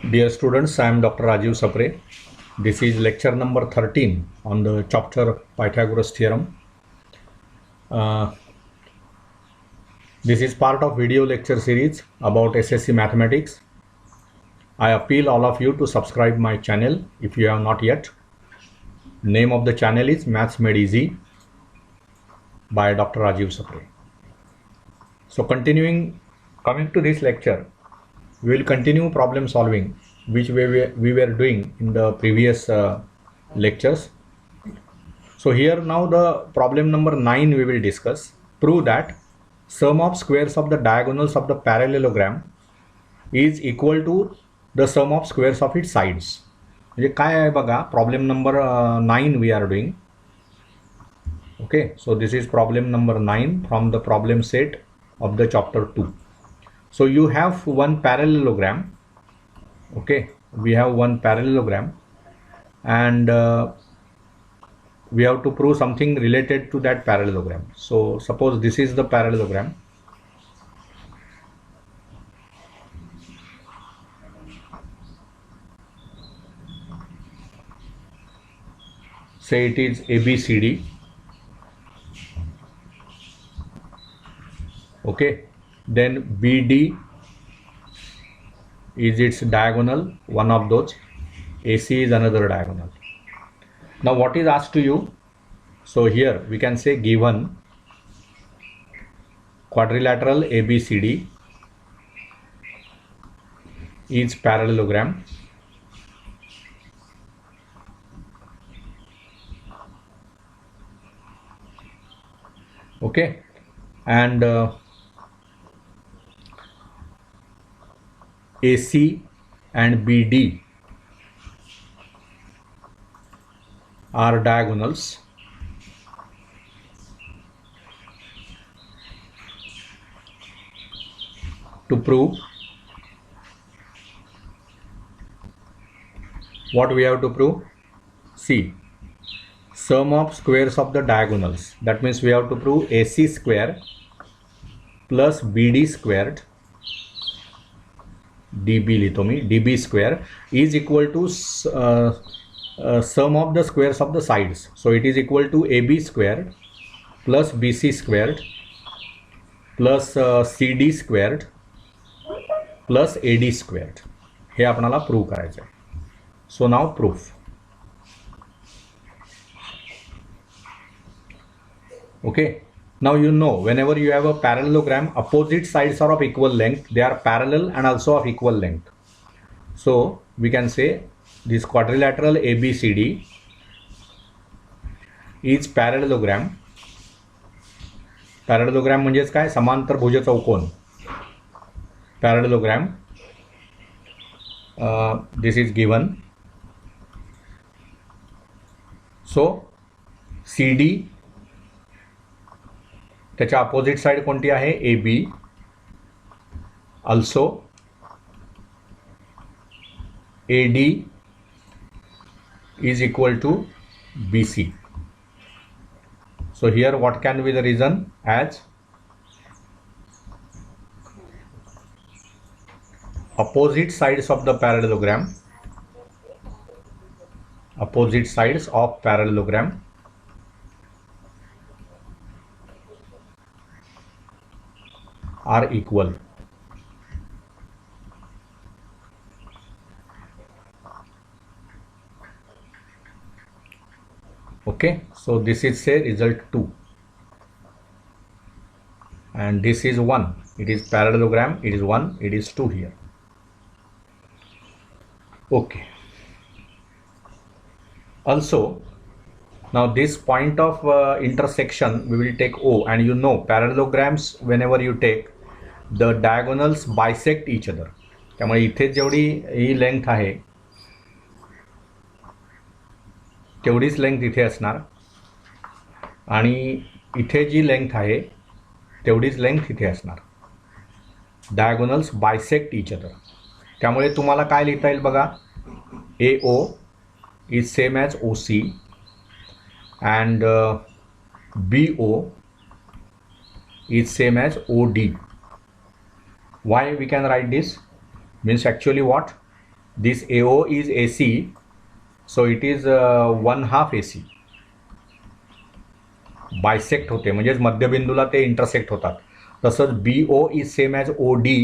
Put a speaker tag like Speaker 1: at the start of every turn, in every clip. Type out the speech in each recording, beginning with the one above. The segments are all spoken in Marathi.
Speaker 1: Dear students, I am Dr. Rajiv Sapre. This is lecture number 13 on the chapter Pythagoras theorem. This is part of video lecture series about SSC mathematics. I appeal all of you to subscribe my channel if you have not yet. Name of the channel is Maths Made Easy by Dr. Rajiv Sapre. So coming to this lecture, we will continue problem solving which we were doing in the previous lectures. So here now the problem number 9 we will discuss. Prove that sum of squares of the diagonals of the parallelogram is equal to the sum of squares of its sides. म्हणजे काय आहे बघा, problem number 9 we are doing. Okay, so this is problem number 9 from the problem set of the chapter 2. So you have one parallelogram. Okay, we have one parallelogram and we have to prove something related to that parallelogram. So suppose this is the parallelogram. Say it is ABCD. Okay, then BD is its diagonal, one of those. AC is another diagonal. Now what is asked to you? So here we can say given quadrilateral ABCD is parallelogram. Okay, and AC and BD are diagonals. To prove, what we have to prove? See, sum of squares of the diagonals. That means we have to prove AC square plus BD squared, DB लिखो मी, DB square is equal to sum of the squares of the sides. So it is equal to AB squared plus BC squared plus CD squared plus AD squared. हे आपणाला प्रूव्ह करायचं आहे. So now proof. Okay, now you know whenever you have a parallelogram, opposite sides are of equal length, they are parallel and also of equal length. So we can say this quadrilateral ABCD is parallelogram. Parallelogram म्हणजेच काय? समांतरभुज चौकोन. Parallelogram. This is given. So CD त्याच्या अपोजिट साइड कोणती आहे? AB. Also AD is equal to BC. So here what can be the reason? As opposite sides of the parallelogram, opposite sides of parallelogram are equal. Okay, so this is say result 2 and this is 1. It is parallelogram, it is 1, it is 2 here. Okay, also now this point of intersection we will take O, and you know parallelograms whenever you take, the diagonals bisect each other. त्यामुळे इथे जेवढी ही लेंथ आहे तेवढीच लेंथ इथे असणार आणि इथे जी लेंथ आहे तेवढीच लेंथ इथे असणार. Diagonals bisect each other. त्यामुळे तुम्हाला काय लिहिता येईल बघा, AO is same as OC and BO is same as OD. Why we can write this? Means actually what? This AO is AC, so it is 1/2 AC. Bisect होते म्हणजेच मध्यबिंदूला ते इंटरसेक्ट होतात. तसंच BO is same as OD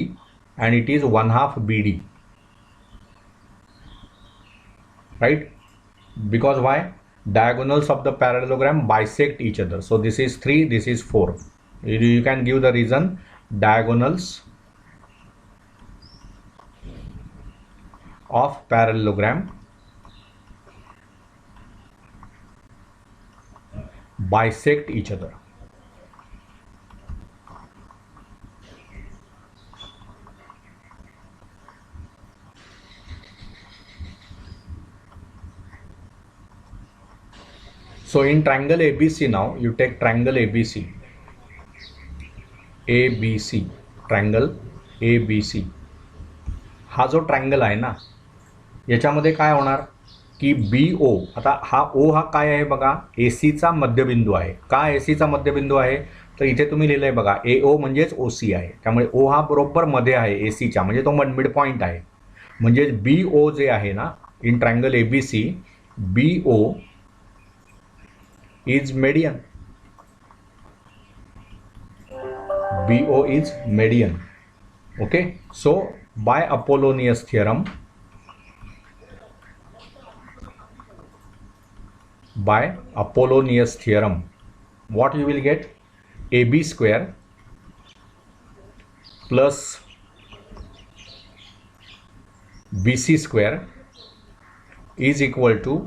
Speaker 1: and it is 1/2 BD. Right, because why? Diagonals of the parallelogram bisect each other. So this is 3, this is 4. You can give the reason. Diagonals of parallelogram bisect each other. So in triangle ABC now, you take triangle ABC. ABC, triangle ABC. हा जो ट्रायंगल आहे ना, याच्यामध्ये काय होणार की BO, आता हा O हा काय आहे बघा, ACचा मध्यबिंदू आहे. का ACचा मध्यबिंदू आहे तर इथे तुम्ही लिहिलंय बघा, AO म्हणजेच OC आहे. त्यामुळे O हा बरोबर मध्ये आहे ACच्या, म्हणजे तो मिड पॉईंट आहे. म्हणजे BO जे आहे ना, in triangle ABC, BO is median. BO is median. Okay, so by Apollonius theorem, what you will get? AB square plus BC square is equal to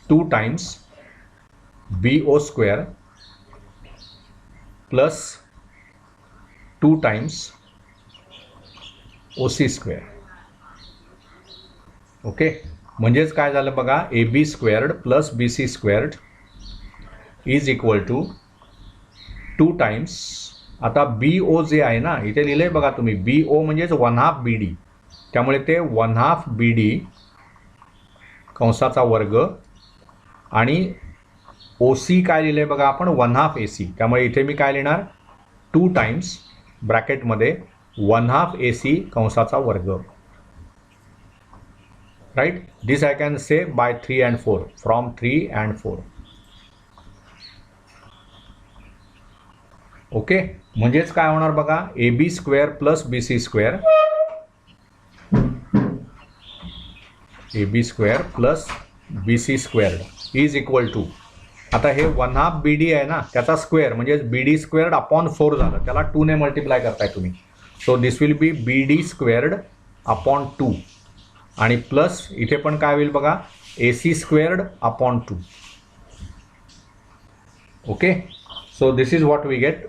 Speaker 1: 2 times BO square plus 2 times OC square. Okay, म्हणजेच काय झालं बघा, AB squared plus BC squared is equal to 2 times, आता BO जे आहे ना, इथे लिहिलंय बघा तुम्ही, BO म्हणजेच 1/2 BD, त्यामुळे ते 1/2 BD कंसाचा वर्ग, आणि OC काय लिहिलंय बघा आपण, 1/2 AC, त्यामुळे इथे मी काय लिहिणार, 2 टाइम्स ब्रॅकेटमध्ये 1/2 AC कंसाचा वर्ग. Right, this I can say by 3 and 4, from 3 and 4. Okay, म्हणजेच काय होणार बघा, AB square plus BC square, AB square plus BC squared is equal to, आता हे 1/2 BD आहे ना, त्याचा स्क्वेअर म्हणजे BD स्क्वेअर्ड अपॉन 4 झालं, त्याला 2 ने मल्टिप्लाय करताय तुम्ही. So this will be BD squared upon 2, आणि प्लस इथे पण काय होईल बघा, AC squared upon 2. Okay, so this is what we get.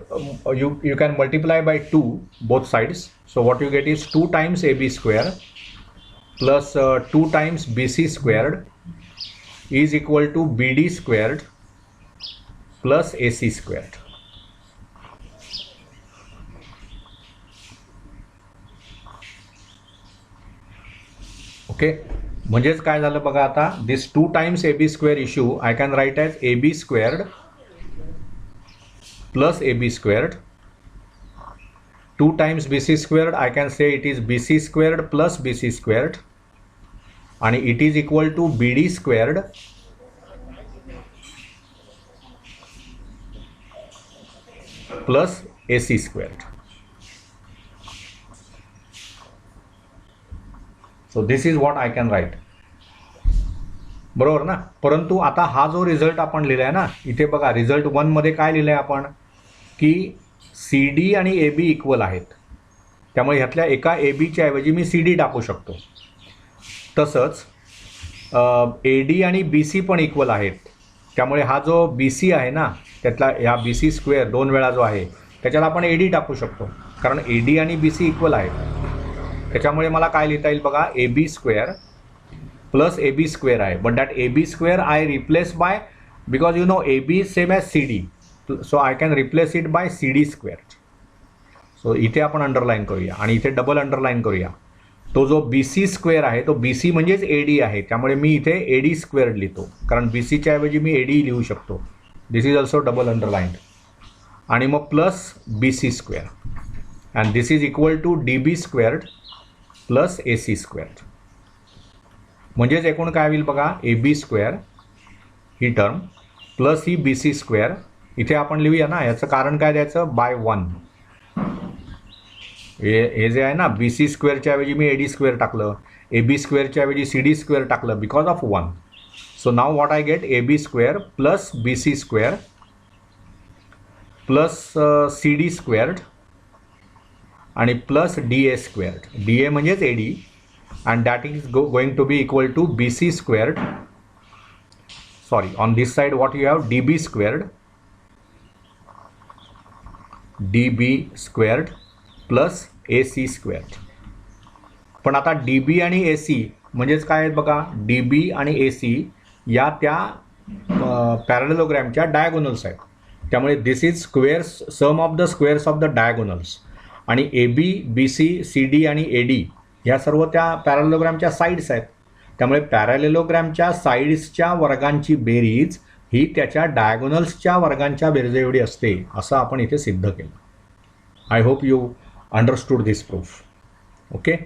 Speaker 1: You can multiply by 2 both sides. So what you get is 2 times AB square plus 2 times BC squared is equal to BD squared plus AC squared. Okay, म्हणजेच काय झालं बघा, आता this 2 times AB square issue I can write as AB squared plus AB squared, 2 times BC squared I can say it is BC squared plus BC squared, आणि it is equal to BD squared plus AC squared. So this is what I can write. बरोबर ना, परंतु आता हा जो रिझल्ट आपण लिहिलाय ना, इथे बघा रिझल्ट 1 मध्ये काय लिहिलंय आपण की CD आणि AB इक्वल आहेत, त्यामुळे ह्यातल्या एका ABच्या ऐवजी मी CD टाकू शकतो. तसंच AD आणि BC पण इक्वल आहेत, त्यामुळे हा जो BC आहे ना, त्यातला ह्या BC स्क्वेअर 2 वेळा जो आहे त्याच्यात आपण AD टाकू शकतो, कारण AD आणि BC इक्वल आहेत. त्याच्यामुळे मला काय लिहिता येईल बघा, AB square plus AB square आहे, but that AB square I replace by, because you know AB same as CD, so I can replace it by CD square. So इथे आपण अंडरलाईन करूया आणि इथे डबल अंडरलाईन करूया. तो जो BC स्क्वेअर आहे तो BC म्हणजेच AD आहे, त्यामुळे मी इथे AD स्क्वेअर्ड लिहितो, कारण BCच्या ऐवजी मी AD लिहू शकतो. This is also double underlined, आणि मग plus BC square, and this is equal to DB squared plus AC squared. म्हणजेच एकूण काय होईल बघा, ए बी स्क्वेअर ही टर्म प्लस ही बी सी स्क्वेअर, इथे आपण लिहूया ना, याचं कारण काय द्यायचं, बाय 1. हे जे आहे ना, बी सी स्क्वेअरच्या ऐवजी मी ए डी स्क्वेअर टाकलं, ए बी स्क्वेअरच्या ऐवजी सी डी स्क्वेअर टाकलं because of 1. So now what I get, A B square plus B C square plus C D squared आणि plus D A squared. D A म्हणजेच A D, and that is going to be equal to B C squared, sorry on this side what you have, D B squared plus A C squared. पण आता डी बी आणि ए सी म्हणजेच काय आहेत बघा, डी बी आणि ए सी या त्या पॅरलेलोग्रॅमच्या डायगोनल्स आहेत. त्यामुळे this is squares, sum of the squares of the diagonals. आणि A B, B C, C D आणि ए डी ह्या सर्व त्या पॅरलेलोग्रॅमच्या साईड्स आहेत. त्यामुळे पॅरलेलोग्रॅमच्या साईड्सच्या वर्गांची बेरीज ही त्याच्या डायगोनल्सच्या वर्गांच्या बेरजेएवढी असते, असं आपण इथे सिद्ध केलं. I hope you understood this proof. Okay,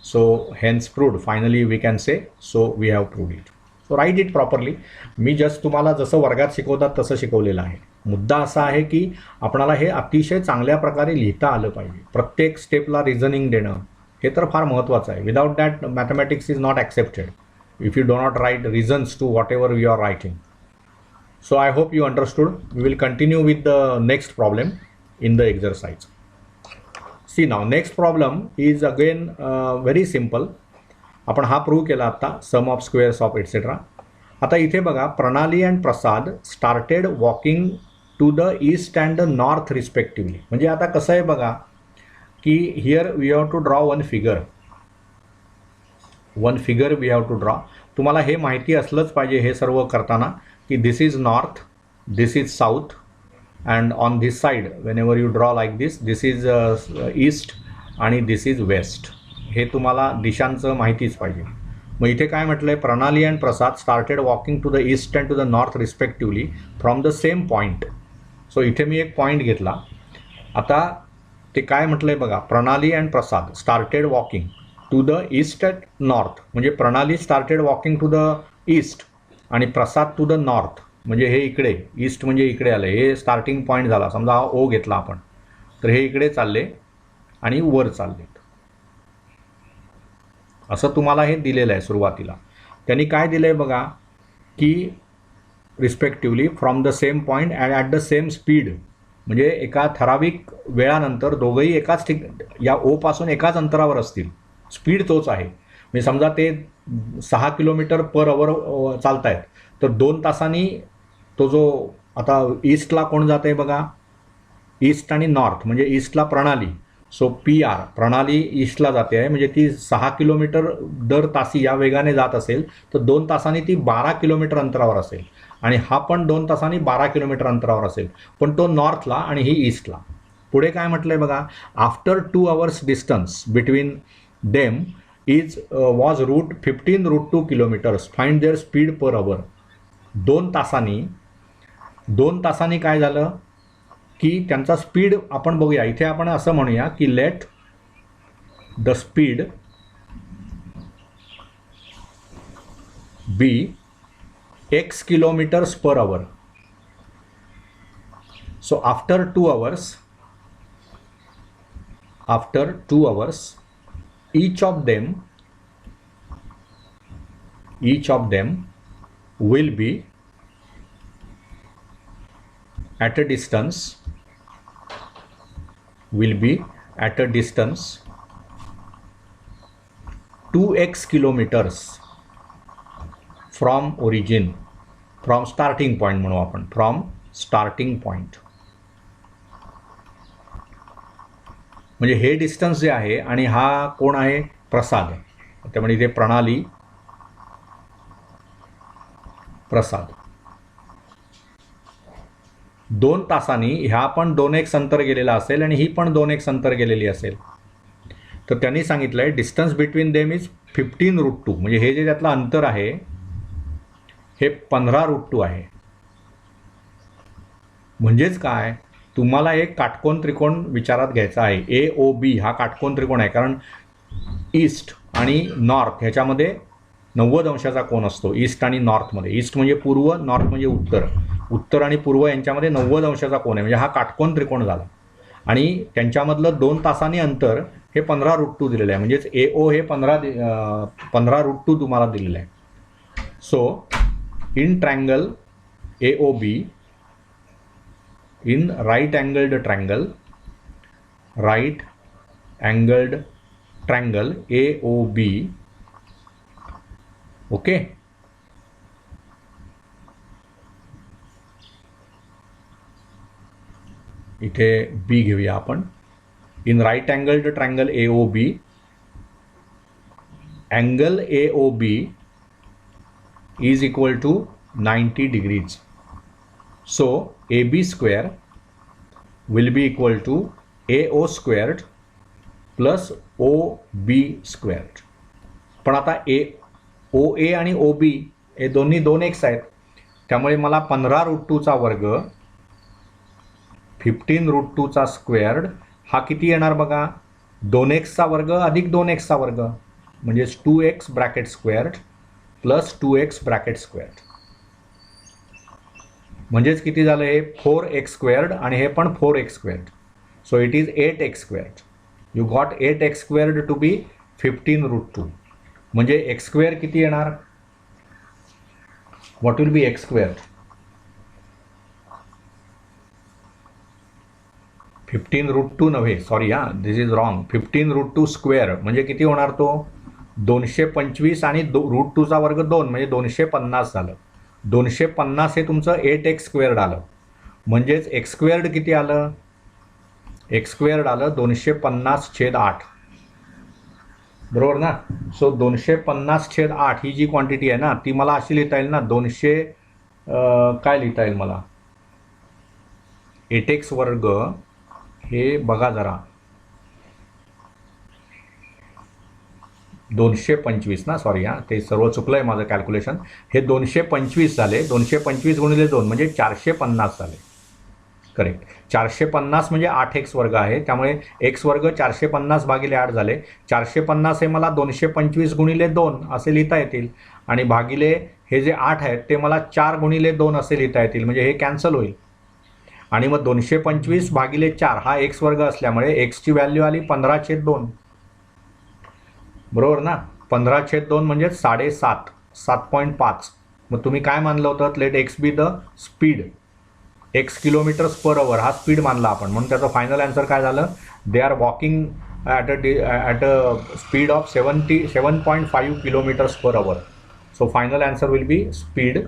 Speaker 1: so hence proved, finally we can say, so we have proved it. So write it properly. Me just तुम्हाला जसं वर्गात शिकवतात तसं शिकवलेलं आहे. मुद्दा असा आहे की आपणाला हे अतिशय चांगल्या प्रकारे लिहिता आलं पाहिजे. प्रत्येक स्टेपला रिझनिंग देणं हे तर फार महत्त्वाचं आहे. Without that mathematics is not accepted if you do not write reasons to whatever you are writing. So I hope you understood. We will continue with the next problem in the exercise. See now next problem is again very simple. आपण हा प्रूव्ह केला आता, sum of squares of etcetera. आता इथे बघा, Pranali and Prasad started walking to the east and the north respectively. म्हणजे आता कसं आहे बघा की here we have to draw one figure we have to draw. तुम्हाला हे माहिती असलंच पाहिजे हे सर्व करताना की this is north, this is south, and on this side whenever you draw like this, this is east आणि this is west. हे तुम्हाला दिशांचं माहितीच पाहिजे. मग इथे काय म्हटलंय, Pranali and Prasad started walking to the east and to the north respectively from the same point. So इथे मी एक पॉईंट घेतला. आता ते काय म्हटलंय बघा, Pranali and Prasad started walking to the east and north. म्हणजे Pranali started walking to the east आणि प्रसाद टू द नॉर्थ. म्हणजे हे इकडे, ईस्ट म्हणजे इकडे आलं, हे स्टार्टिंग पॉईंट झाला. समजा हा ओ घेतला आपण, तर हे इकडे चालले आणि वर चालले. असं तुम्हाला हे दिलेलं आहे सुरुवातीला. त्यांनी काय दिलं आहे बघा की respectively from the same point and at the same speed. म्हणजे एका ठराविक वेळानंतर दोघंही एकाच या ओपासून एकाच अंतरावर असतील. स्पीड तोच आहे. म्हणजे समजा ते 6 किलोमीटर पर अवर चालत आहेत, तर 2 तासांनी तो जो आता ईस्टला कोण जात आहे बघा, ईस्ट आणि नॉर्थ म्हणजे ईस्टला प्रणाली. सो पी आर, प्रणाली ईस्टला जाते आहे, म्हणजे ती 6 किलोमीटर दर तासी या वेगाने जात असेल तर 2 तासांनी ती 12 किलोमीटर अंतरावर असेल. आणि हा पण 2 तासांनी 12 किलोमीटर अंतरावर असेल, पण तो नॉर्थला आणि ही ईस्टला. पुढे काय म्हटलंय बघा, after 2 hours distance between them is was rude 15√2 kilometres. Find their speed per our. 2 तासांनी काय झालं की त्यांचा स्पीड आपण बघूया. इथे आपण असं म्हणूया की let the speed be x kilometres per hour. So after 2 hours each of them will be at a distance 2x kilometers from origin, from starting point म्हणू आपण, from starting point. म्हणजे हे डिस्टन्स जे आहे आणि हा कोण आहे, प्रसाद. त्यामुळे इथे प्रणाली प्रसाद 2 तासांनी ह्या पण 2x अंतर गेलेला असेल आणि ही पण 2x अंतर गेलेली असेल. तर त्यांनी सांगितलंय डिस्टन्स बिटवीन देम इज 15√2. म्हणजे हे जे त्यातलं अंतर आहे हे 15√2 आहे. म्हणजेच काय, तुम्हाला एक काटकोन त्रिकोण विचारात घ्यायचा आहे. AOB हा काटकोन त्रिकोण आहे, कारण ईस्ट आणि नॉर्थ ह्याच्यामध्ये 90 अंशाचा कोन असतो ईस्ट आणि नॉर्थमध्ये. ईस्ट म्हणजे पूर्व, नॉर्थ म्हणजे उत्तर. उत्तर आणि पूर्व यांच्यामध्ये 90 अंशाचा कोन आहे, म्हणजे हा काटकोन त्रिकोण झाला. आणि त्यांच्यामधलं 2 तासांनी अंतर हे 15√2 दिलेलं आहे, म्हणजेच AO हे 15√2 तुम्हाला दिलेलं आहे. So in triangle AOB, in right angled triangle AOB, okay. इथे बी घेऊया आपण. In right angled triangle AOB, angle AOB is equal to 90 degrees. So AB square will be equal to AO squared plus OB squared. पण आता OA आणि OB हे दोन्ही 2x आहेत, त्यामुळे मला 15√2 चा वर्ग 15√2 चा स्क्वेअर्ड हा किती येणार बघा, 2x चा वर्ग अधिक 2x चा वर्ग, म्हणजेच 2x bracket squared plus 2x bracket squared. म्हणजेच किती झालं, हे 4x स्क्वेअर्ड आणि हे पण 4x squared. So it is 8x squared. You got 8x squared to be 15√2. म्हणजे x स्क्वेअर किती येणार, what will be x squared, 15√2 नव्हे, सॉरी हा, दिस इज रॉंग. 15√2 स्क्वेअर म्हणजे किती होणार, तो 225 आणि √2 चा वर्ग 2 म्हणजे 250 झालं. 250 हे तुमचं 8x स्क्वेअर्ड आलं. म्हणजेच x स्क्वेअर्ड किती आलं, x स्क्वेअर्ड आलं 250/8, बरोबर ना. सो 250/8 ही जी क्वांटिटी आहे ना, ती मला अशी लिहिता येईल ना, 200 काय लिहिता येईल मला, 8x वर्ग हे बघा जरा, 225 ना, सॉरी हां, ते सर्व चुकलं आहे माझं कॅल्क्युलेशन. हे 225 झाले, 225 गुणिले 2 म्हणजे 450 झाले. करेक्ट. 450 म्हणजे 8x वर्ग आहे, त्यामुळे x वर्ग 450/8 झाले. 450 हे मला 225 गुणिले 2 असे लिहिता येतील, आणि भागिले हे जे 8 आहेत ते मला 4 गुणिले 2 असे लिहिता येतील, म्हणजे हे कॅन्सल होईल. आणि मग 225/4 हा x वर्ग असल्यामुळे x ची व्हॅल्यू आली 15/2, बरोबर ना. 15/2 म्हणजे 7.5, 7.5. मग तुम्ही काय मानलं होतं, let x be the speed, x kilometres per hour हा स्पीड मानला आपण, म्हणून त्याचं फायनल आन्सर काय झालं, they are walking at a speed of 7.5 kilometres per hour. So final answer will be speed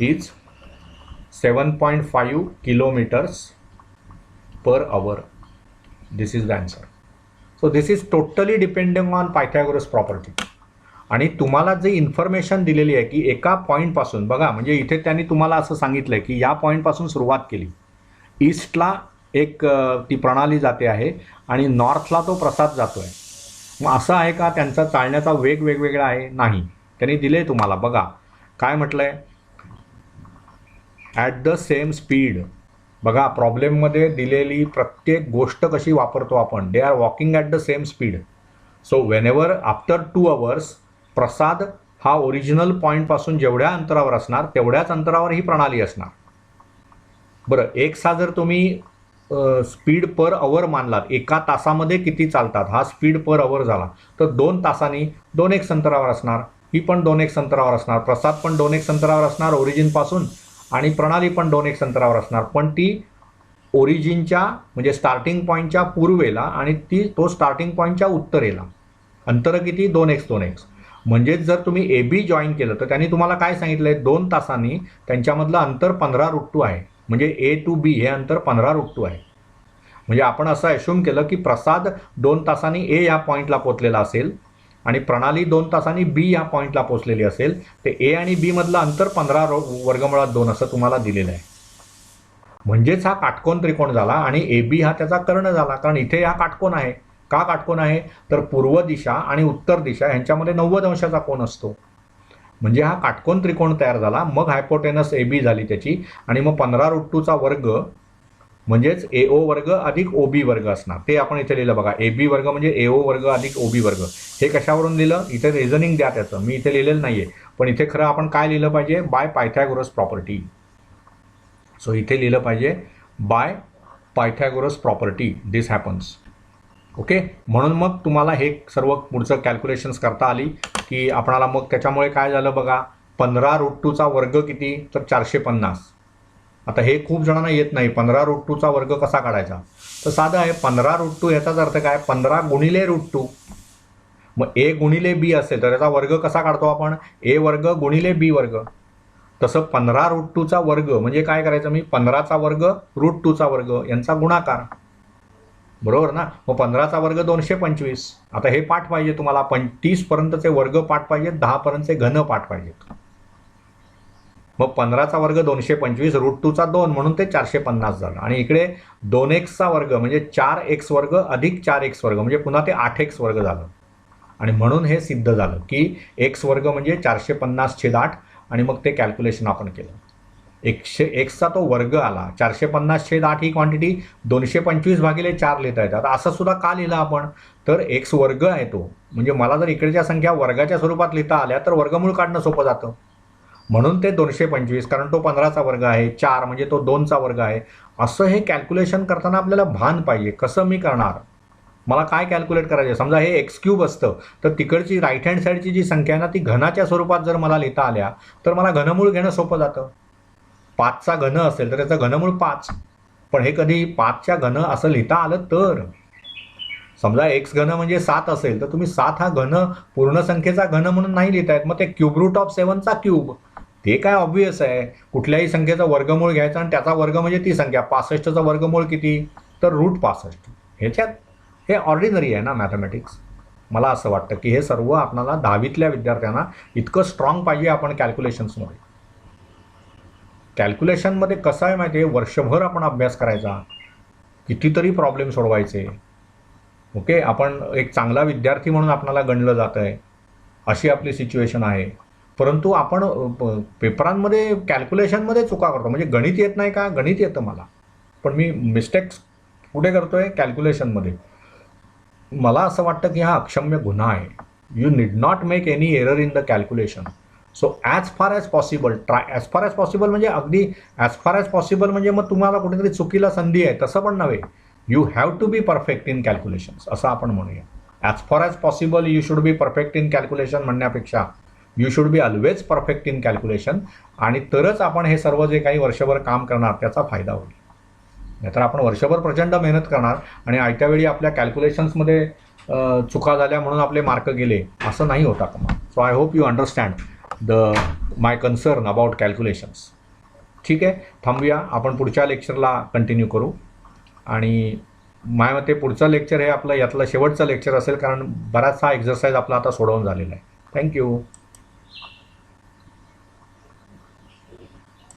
Speaker 1: is 7.5 kilometers per hour. This is the answer. So this is totally depending on Pythagoras property. आणि तुम्हाला जे इन्फॉर्मेशन दिलेली आहे की एका पॉईंटपासून बघा, म्हणजे इथे त्यांनी तुम्हाला असं सांगितलं आहे की या पॉईंटपासून सुरुवात केली, ईस्टला एक ती प्रणाली जाते आहे आणि नॉर्थला तो प्रसाद जातो आहे. मग असं आहे का, त्यांचा चालण्याचा वेग वेगवेगळा आहे, नाही. त्यांनी दिले तुम्हाला बघा काय म्हटलं आहे, ॲट द सेम स्पीड. बघा प्रॉब्लेममध्ये दिलेली प्रत्येक गोष्ट कशी वापरतो आपण, दे are walking at the same speed. So whenever after 2 hours प्रसाद हा ओरिजिनल पॉईंटपासून जेवढ्या अंतरावर असणार तेवढ्याच अंतरावर ही प्रणाली असणार. बरं, एक्स हा जर तुम्ही स्पीड पर अवर मानलात, एका तासामध्ये किती चालतात हा स्पीड पर अवर झाला, तर 2 तासांनी 2x अंतरावर असणार, ही पण 2x अंतरावर असणार, प्रसाद पण 2x अंतरावर असणार ओरिजिनपासून, आणि प्रणाली पण 2x अंतरावर असणार. पण ती ओरिजिनच्या म्हणजे स्टार्टिंग पॉईंटच्या पूर्वेला आणि तो स्टार्टिंग पॉईंटच्या उत्तरेला. अंतर किती, 2x. म्हणजेच जर तुम्ही AB जॉईन केलं तर त्यांनी तुम्हाला काय सांगितलं आहे, 2 तासांनी त्यांच्यामधलं अंतर 15√2 आहे, म्हणजे A to B हे अंतर 15√2 आहे. म्हणजे आपण असं ॲश्युम केलं की प्रसाद 2 तासांनी A या पॉईंटला पोचलेला असेल आणि प्रणाली 2 तासांनी B या पॉईंटला पोचलेली असेल, ते A आणि B मधलं अंतर 15√2 असं तुम्हाला दिलेलं आहे. म्हणजेच हा काटकोन त्रिकोण झाला आणि AB हा त्याचा कर्ण झाला, कारण इथे हा काटकोन आहे. का काटकोन आहे, तर पूर्व दिशा आणि उत्तर दिशा यांच्यामध्ये 90 अंशाचा कोन असतो, म्हणजे हा काटकोन त्रिकोण तयार झाला. मग हायपोटेनस AB झाली त्याची, आणि मग 15√2 चा वर्ग म्हणजेच AO वर्ग अधिक OB वर्ग असणार. ते आपण इथे लिहिलं बघा. AB वर्ग म्हणजे AO वर्ग अधिक OB वर्ग. हे कशावरून लिहिलं? इथे रिझनिंग द्या त्याचं, मी इथे लिहिलेलं नाहीये, पण इथे खरं आपण काय लिहिलं पाहिजे? Bye Pythagoras property. सो इथे लिहिलं पाहिजे बाय पायथागोरस प्रॉपर्टी दिस हॅपन्स. ओके, म्हणून मग तुम्हाला हे सर्व पुढचं कॅल्क्युलेशन्स करता आली की आपणाला मग त्याच्यामुळे काय झालं बघा, 15√2चा वर्ग किती? तर 450. आता हे खूप जणांना येत नाही, 15√2चा वर्ग कसा काढायचा? तर साधं आहे, 15√2 याचाच अर्थ काय? 15 गुणिले √2. मग A गुणिले B असेल तर याचा वर्ग कसा काढतो आपण? A वर्ग गुणिले B वर्ग. तसं 15√2चा वर्ग म्हणजे काय करायचं मी? 15चा वर्ग √2चा वर्ग यांचा गुणाकार, बरोबर ना? मग 15चा वर्ग 225. आता हे पाठ पाहिजे तुम्हाला, 30 पर्यंतचे वर्ग पाठ पाहिजेत, 10 पर्यंतचे घन पाठ पाहिजेत. मग 15चा वर्ग 225, √2चा 2 म्हणून ते 450 झालं. आणि इकडे 2x वर्ग म्हणजे 4x वर्ग अधिक 4x वर्ग म्हणजे पुन्हा ते 8x वर्ग झालं. आणि म्हणून हे सिद्ध झालं की x वर्ग म्हणजे 450/8. आणि मग ते कॅल्क्युलेशन आपण केलं. एक्सचा तो वर्ग आला. 450/8 ही क्वांटिटी 225/4 लिहिता येतात. असं सुद्धा का लिहिलं आपण? तर x वर्ग आहे तो, म्हणजे मला जर इकडच्या संख्या वर्गाच्या स्वरूपात लिहिता आल्या तर वर्गमूळ काढणं सोपं जातं. म्हणून ते 225, कारण तो 15चा वर्ग आहे. 4 म्हणजे तो 2चा वर्ग आहे. असं हे कॅल्क्युलेशन करताना आपल्याला भान पाहिजे. कसं मी करणार? मला काय कॅल्क्युलेट करायचं? समजा हे x³ असतं तर तिकडची राईट हँड साईडची जी संख्या आहे ना ती घनाच्या स्वरूपात जर मला लिहिता आल्या तर मला घनमूळ घेणं सोपं जातं. 5चा घन असेल तर त्याचं घनमूळ 5. पण हे कधी 5च्या घन असं लिहिता आलं तर, समजा x घन म्हणजे 7 असेल तर तुम्ही 7 हा घन पूर्ण संख्येचा घन म्हणून नाही लिहितायत. मग ते √7चा क्यूब, ते काय ऑब्व्हियस आहे. कुठल्याही संख्येचा वर्गमूळ घ्यायचा आणि त्याचा वर्ग म्हणजे ती संख्या. 65चा वर्गमूळ किती? तर √65. ह्याच्यात हे ऑर्डिनरी आहे ना मॅथमॅटिक्स. मला असं वाटतं की हे सर्व आपल्याला 10वीतल्या विद्यार्थ्यांना इतकं स्ट्रॉंग पाहिजे आपण कॅल्क्युलेशन्समध्ये. कॅल्क्युलेशनमध्ये कसं आहे माहिती आहे, वर्षभर आपण अभ्यास करायचा, कितीतरी प्रॉब्लेम सोडवायचे. ओके, आपण एक चांगला विद्यार्थी म्हणून आपल्याला गणलं जातं आहे, अशी आपली सिच्युएशन आहे. परंतु आपण पेपरांमध्ये कॅल्क्युलेशनमध्ये चुका करतो. म्हणजे गणित येत नाही का? गणित येतं मला, पण मी मिस्टेक्स कुठे करतोय? कॅल्क्युलेशनमध्ये. मला असं वाटतं की हा अक्षम्य गुन्हा आहे. You need not make any error in the calculation. So as far as possible try. As far as possible म्हणजे अगदी ॲज फार ॲज पॉसिबल म्हणजे मग तुम्हाला कुठेतरी चुकीला संधी आहे तसं पण नव्हे. You have to be perfect in calculations असं आपण म्हणूया. As far as possible you should be perfect in calculation म्हणण्यापेक्षा you should be always perfect in calculation. आणि तरच आपण हे सर्व जे काही वर्षभर काम करणार त्याचा फायदा होईल. नाहीतर आपण वर्षभर प्रचंड मेहनत करणार आणि आयत्या वेळी आपल्या कॅल्क्युलेशन्समध्ये चुका झाल्या म्हणून आपले मार्क गेले, असं नाही होता का? So I hope you understand my concern about calculations. ठीक आहे, थांबूया. आपण पुढच्या लेक्चरला कंटिन्यू करू. आणि माझ्या मते पुढचं लेक्चर हे आपलं यातलं शेवटचं लेक्चर असेल, कारण बराचसा एक्झरसाईज आपला आता सोडवून झालेला आहे. थँक्यू.